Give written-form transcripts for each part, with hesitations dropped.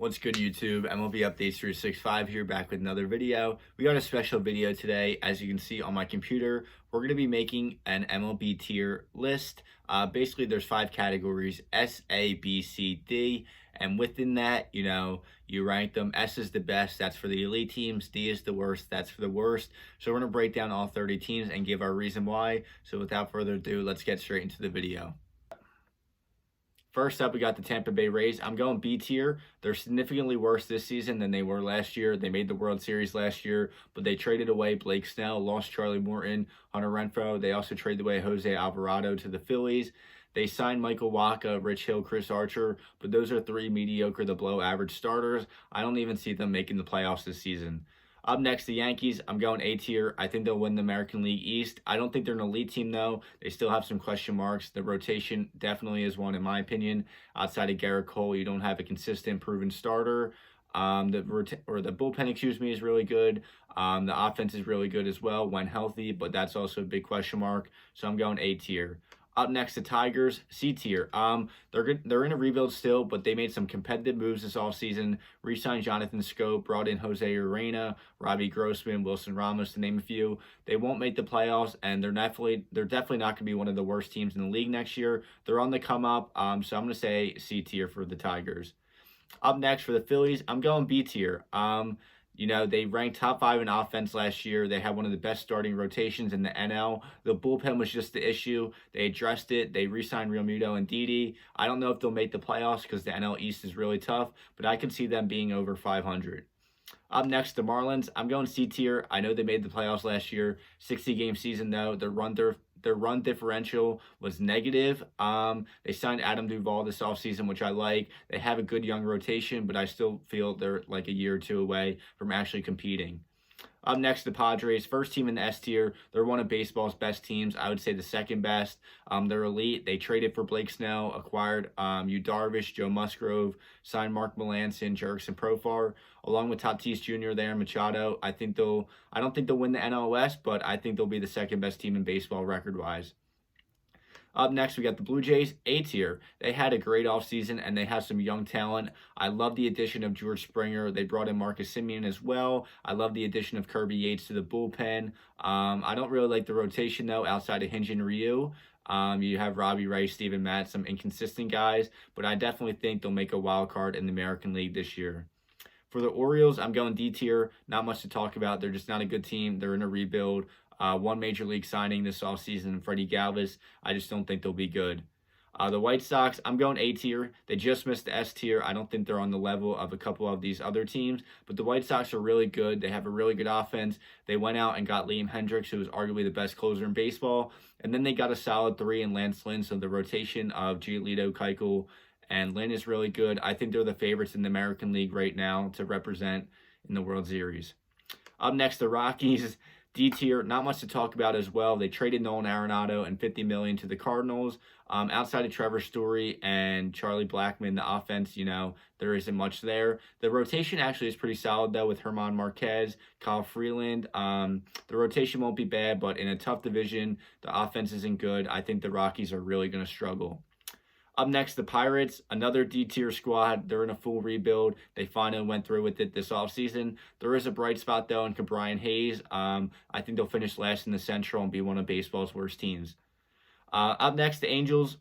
What's good, YouTube? MLB Updates 365 here, back with another video. We got a special video today. As you can see on my computer, we're going to be making an MLB tier list. Basically, there's 5 categories: S, A, B, C, D. And within that, you rank them. S is the best. That's for the elite teams. D is the worst. That's for the worst. So we're going to break down all 30 teams and give our reason why. So without further ado, let's get straight into the video. First up, we got the Tampa Bay Rays. I'm going B tier. They're significantly worse this season than they were last year. They made the World Series last year, but they traded away Blake Snell, lost Charlie Morton, Hunter Renfroe. They also traded away Jose Alvarado to the Phillies. They signed Michael Wacha, Rich Hill, Chris Archer, but those are 3 mediocre to below average starters. I don't even see them making the playoffs this season. Up next, the Yankees. I'm going A tier. I think they'll win the American League East. I don't think they're an elite team, though. They still have some question marks. The rotation definitely is one, in my opinion. Outside of Garrett Cole, you don't have a consistent, proven starter. The bullpen, is really good. The offense is really good as well when healthy, but that's also a big question mark. So I'm going A tier. Up next, the Tigers, C tier. They're in a rebuild still, but they made some competitive moves this offseason. Re-signed Jonathan Scope, brought in Jose Urena, Robbie Grossman, Wilson Ramos, to name a few. They won't make the playoffs, and they're definitely not going to be one of the worst teams in the league next year. They're on the come up, so I'm going to say C tier for the Tigers. Up next for the Phillies, I'm going B tier. They ranked top 5 in offense last year. They had one of the best starting rotations in the NL. The bullpen was just the issue. They addressed it. They re-signed Realmuto and Didi. I don't know if they'll make the playoffs because the NL East is really tough, but I can see them being over 500. Up next, the Marlins. I'm going C tier. I know they made the playoffs last year. 60-game season, though. Their run differential was negative. They signed Adam Duvall this offseason, which I like. They have a good young rotation, but I still feel they're like a year or two away from actually competing. Up next, the Padres, first team in the S tier. They're one of baseball's best teams. I would say the second best. They're elite. They traded for Blake Snell, acquired Yu Darvish, Joe Musgrove, signed Mark Melancon, Jurickson Profar, along with Tatis Jr. there, Machado. I don't think they'll win the NL West, but I think they'll be the second best team in baseball record-wise. Up next, we got the Blue Jays, A tier. They had a great offseason, and they have some young talent. I love the addition of George Springer. They brought in Marcus Semien as well. I love the addition of Kirby Yates to the bullpen. I don't really like the rotation, though, outside of Hinge and Ryu. You have Robbie Rice, Steven Matz, some inconsistent guys, but I definitely think they'll make a wild card in the American League this year. For the Orioles, I'm going D tier. Not much to talk about. They're just not a good team. They're in a rebuild. One major league signing this offseason, Freddie Galvis. I just don't think they'll be good. The White Sox, I'm going A tier. They just missed the S tier. I don't think they're on the level of a couple of these other teams, but the White Sox are really good. They have a really good offense. They went out and got Liam Hendricks, who is arguably the best closer in baseball, and then they got a solid 3 in Lance Lynn, so the rotation of Giolito, Keuchel, and Lynn is really good. I think they're the favorites in the American League right now to represent in the World Series. Up next, the Rockies, D tier, not much to talk about as well. They traded Nolan Arenado and $50 million to the Cardinals. Outside of Trevor Story and Charlie Blackmon, the offense, there isn't much there. The rotation actually is pretty solid, though, with Herman Marquez, Kyle Freeland. The rotation won't be bad, but in a tough division, the offense isn't good. I think the Rockies are really going to struggle. Up next, the Pirates, another D-tier squad. They're in a full rebuild. They finally went through with it this offseason. There is a bright spot, though, in Brian Hayes. I think they'll finish last in the Central and be one of baseball's worst teams. Up next, the Angels,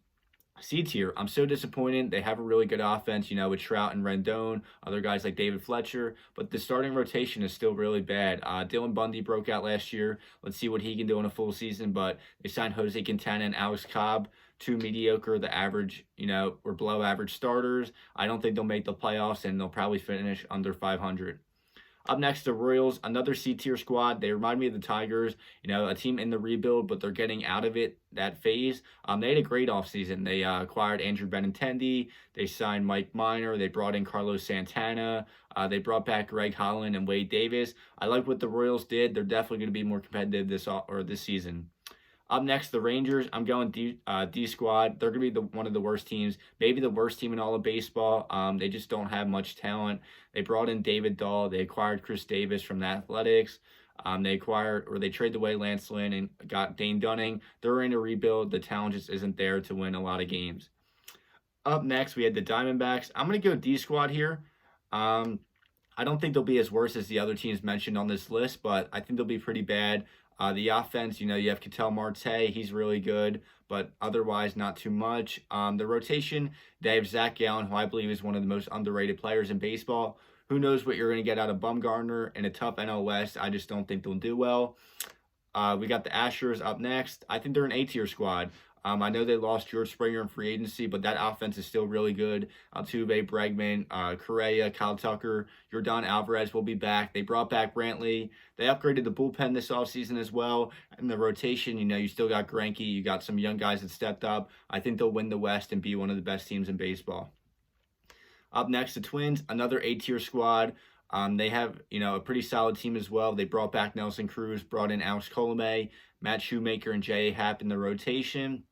C tier. I'm so disappointed. They have a really good offense, with Trout and Rendon, other guys like David Fletcher, but the starting rotation is still really bad. Dylan Bundy broke out last year. Let's see what he can do in a full season, but they signed Jose Quintana and Alex Cobb, 2 mediocre, the average, or below average starters. I don't think they'll make the playoffs, and they'll probably finish under 500. Up next, the Royals, another C-tier squad. They remind me of the Tigers, a team in the rebuild, but they're getting out of that phase. They had a great offseason. They acquired Andrew Benintendi. They signed Mike Minor. They brought in Carlos Santana. They brought back Greg Holland and Wade Davis. I like what the Royals did. They're definitely going to be more competitive this season. Up next, the Rangers. I'm going D squad. They're going to be one of the worst teams, maybe the worst team in all of baseball. They just don't have much talent. They brought in David Dahl. They acquired Chris Davis from the Athletics. They traded away Lance Lynn and got Dane Dunning. They're in a rebuild. The talent just isn't there to win a lot of games. Up next, we had the Diamondbacks. I'm going to go D squad here. Um, I don't think they'll be as worse as the other teams mentioned on this list, but I think they'll be pretty bad. The offense, you have Ketel Marte, he's really good, but otherwise not too much. The rotation, they have Zach Gallen, who I believe is one of the most underrated players in baseball. Who knows what you're going to get out of Bumgarner in a tough NL West? I just don't think they'll do well. We got the Astros up next. I think they're an A-tier squad. I know they lost George Springer in free agency, but that offense is still really good. Altuve, Bregman, Correa, Kyle Tucker, Yordan Alvarez will be back. They brought back Brantley. They upgraded the bullpen this offseason as well. And the rotation, you still got Greinke. You got some young guys that stepped up. I think they'll win the West and be one of the best teams in baseball. Up next, the Twins, another A-tier squad. They have, a pretty solid team as well. They brought back Nelson Cruz, brought in Alex Colomé, Matt Shoemaker, and J.A. Happ in the rotation.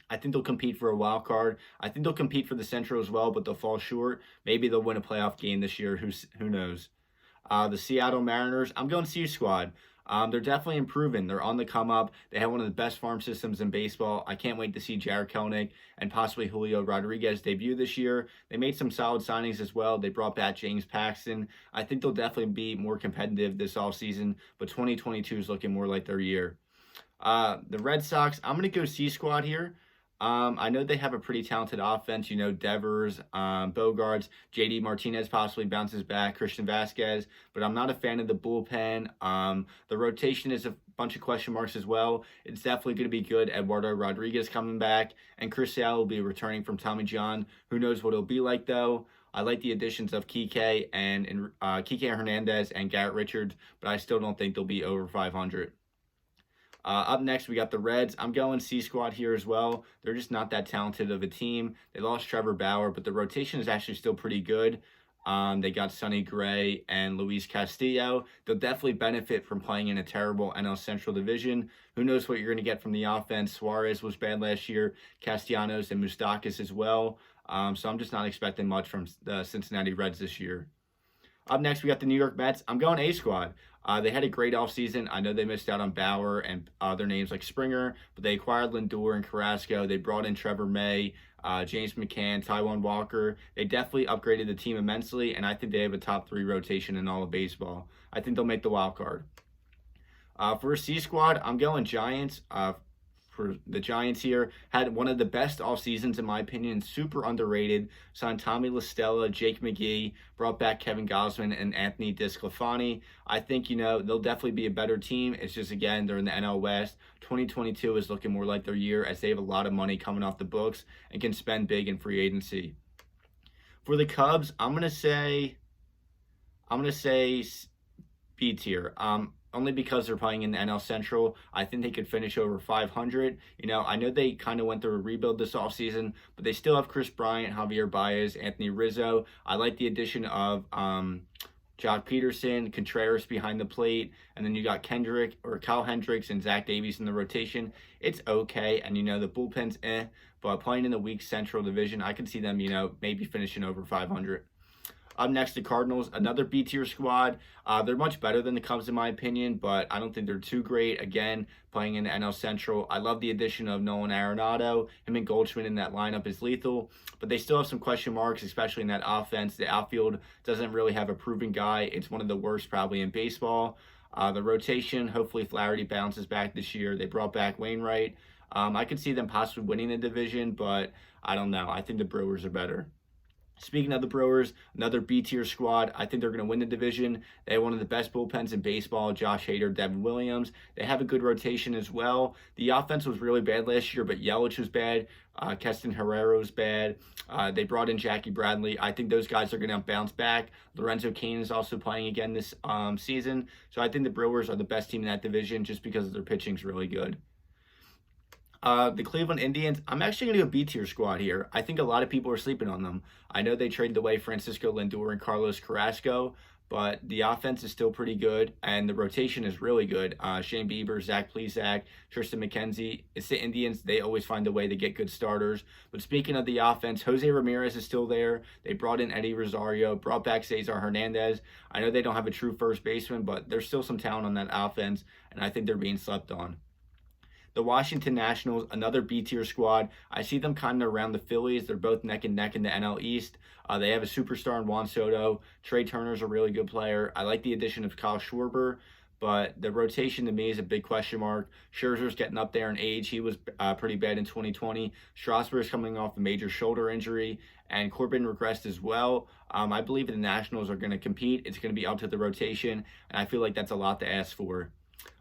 I think they'll compete for a wild card. I think they'll compete for the Central as well, but they'll fall short. Maybe they'll win a playoff game this year. Who knows? The Seattle Mariners, I'm going C squad. They're definitely improving. They're on the come up. They have one of the best farm systems in baseball. I can't wait to see Jared Kelenic and possibly Julio Rodriguez debut this year. They made some solid signings as well. They brought back James Paxton. I think they'll definitely be more competitive this offseason, but 2022 is looking more like their year. The Red Sox, I'm going to go C squad here. I know they have a pretty talented offense. Devers, Bogarts, JD Martinez possibly bounces back, Christian Vasquez, but I'm not a fan of the bullpen. The rotation is a bunch of question marks as well. It's definitely going to be good. Eduardo Rodriguez coming back, and Chris Sale will be returning from Tommy John. Who knows what it'll be like, though. I like the additions of Kike Hernandez and Garrett Richards, but I still don't think they'll be over 500. Up next, we got the Reds. I'm going C squad here as well. They're just not that talented of a team. They lost Trevor Bauer, but the rotation is actually still pretty good. They got Sonny Gray and Luis Castillo. They'll definitely benefit from playing in a terrible NL Central division. Who knows what you're going to get from the offense? Suarez was bad last year. Castellanos and Moustakas as well. So I'm just not expecting much from the Cincinnati Reds this year. Up next, we got the New York Mets. I'm going A squad. They had a great offseason. I know they missed out on Bauer and other names like Springer, but they acquired Lindor and Carrasco. They brought in Trevor May, James McCann, Taijuan Walker. They definitely upgraded the team immensely, and I think they have a top 3 rotation in all of baseball. I think they'll make the wild card. For a C squad, I'm going Giants. For the Giants here, had one of the best off seasons in my opinion, super underrated. Signed Tommy La Stella, Jake McGee, brought back Kevin Gausman and Anthony DeSclafani. I think, they'll definitely be a better team. It's just, again, they're in the NL West. 2022 is looking more like their year as they have a lot of money coming off the books and can spend big in free agency. For the Cubs, I'm gonna say B tier. Only because they're playing in the NL Central. I think they could finish over 500. I know they kind of went through a rebuild this offseason, but they still have Chris Bryant, Javier Baez, Anthony Rizzo. I like the addition of Jock Peterson, Contreras behind the plate, and then you got Kyle Hendricks and Zach Davies in the rotation. It's okay, and the bullpen's but playing in the weak Central Division, I can see them, maybe finishing over 500. Up next, the Cardinals, another B-tier squad. They're much better than the Cubs in my opinion, but I don't think they're too great. Again, playing in the NL Central. I love the addition of Nolan Arenado. Him and Goldschmidt in that lineup is lethal, but they still have some question marks, especially in that offense. The outfield doesn't really have a proven guy. It's one of the worst probably in baseball. The rotation, hopefully Flaherty bounces back this year. They brought back Wainwright. I could see them possibly winning the division, but I don't know. I think the Brewers are better. Speaking of the Brewers, another B-tier squad. I think they're going to win the division. They have one of the best bullpens in baseball, Josh Hader, Devin Williams. They have a good rotation as well. The offense was really bad last year, but Yelich was bad. Keston Herrera was bad. They brought in Jackie Bradley. I think those guys are going to bounce back. Lorenzo Cain is also playing again this season. So I think the Brewers are the best team in that division just because their pitching's really good. The Cleveland Indians, I'm actually going to go B-tier squad here. I think a lot of people are sleeping on them. I know they traded away Francisco Lindor and Carlos Carrasco, but the offense is still pretty good, and the rotation is really good. Shane Bieber, Zach Plesac, Tristan McKenzie. It's the Indians. They always find a way to get good starters. But speaking of the offense, Jose Ramirez is still there. They brought in Eddie Rosario, brought back Cesar Hernandez. I know they don't have a true first baseman, but there's still some talent on that offense, and I think they're being slept on. The Washington Nationals, another B tier squad. I see them kind of around the Phillies. They're both neck and neck in the NL East. They have a superstar in Juan Soto. Trey Turner's a really good player. I like the addition of Kyle Schwarber, but the rotation to me is a big question mark. Scherzer's getting up there in age. He was pretty bad in 2020. Strasburg's coming off a major shoulder injury, and Corbin regressed as well. I believe the Nationals are going to compete. It's going to be up to the rotation, and I feel like that's a lot to ask for.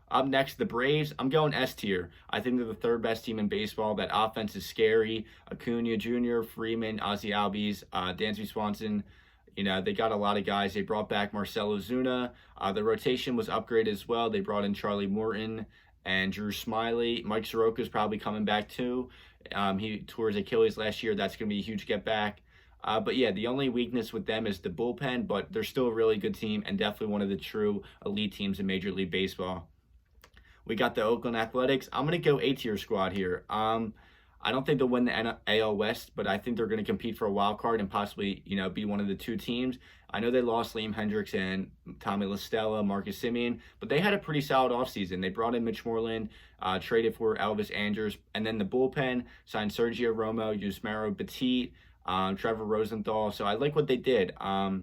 Up next, the Braves. I'm going S tier. I think they're the third best team in baseball. That offense is scary. Acuna Jr., Freeman, Ozzie Albies, Dansby Swanson. You know, they got a lot of guys. They brought back Marcell Ozuna. The rotation was upgraded as well. They brought in Charlie Morton and Drew Smyly. Mike Soroka's probably coming back too. He tore his Achilles last year. That's going to be a huge get back. But yeah, the only weakness with them is the bullpen, but they're still a really good team and definitely one of the true elite teams in Major League Baseball. We got the Oakland Athletics. I'm going to go A-tier squad here. I don't think they'll win the AL West, but I think they're going to compete for a wild card and possibly, be one of the two teams. I know they lost Liam Hendricks and Tommy La Stella, Marcus Semien, but they had a pretty solid offseason. They brought in Mitch Moreland, traded for Elvis Andrus, and then the bullpen signed Sergio Romo, Yusmeiro Petit, Trevor Rosenthal. So I like what they did. I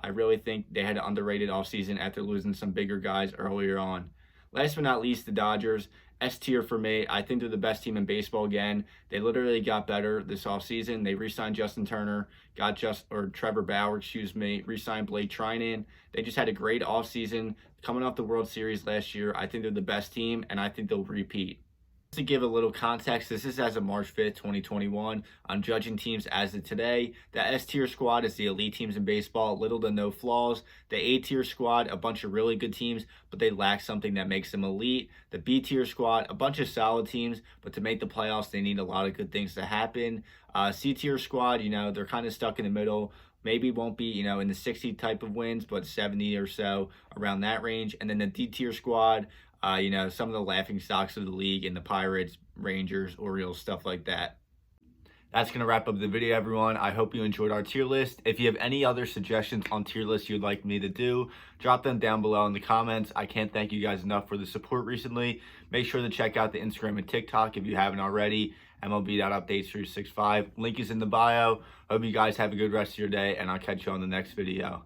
really think they had an underrated offseason after losing some bigger guys earlier on. Last but not least, the Dodgers. S tier for me. I think they're the best team in baseball again. They literally got better this offseason. They re-signed Justin Turner, Trevor Bauer, re-signed Blake Trinan. They just had a great offseason. Coming off the World Series last year, I think they're the best team, and I think they'll repeat. To give a little context, this is as of March 5th, 2021. I'm judging teams as of today. The S-tier squad is the elite teams in baseball, little to no flaws. The A-tier squad, a bunch of really good teams, but they lack something that makes them elite. The B-tier squad, a bunch of solid teams, but to make the playoffs, they need a lot of good things to happen. C-tier squad, they're kind of stuck in the middle. Maybe won't be, in the 60 type of wins, but 70 or so around that range. And then the D-tier squad, some of the laughing stocks of the league in the Pirates, Rangers, Orioles, stuff like that. That's going to wrap up the video, everyone. I hope you enjoyed our tier list. If you have any other suggestions on tier lists you'd like me to do, drop them down below in the comments. I can't thank you guys enough for the support recently. Make sure to check out the Instagram and TikTok if you haven't already. MLB.updates365. Link is in the bio. Hope you guys have a good rest of your day, and I'll catch you on the next video.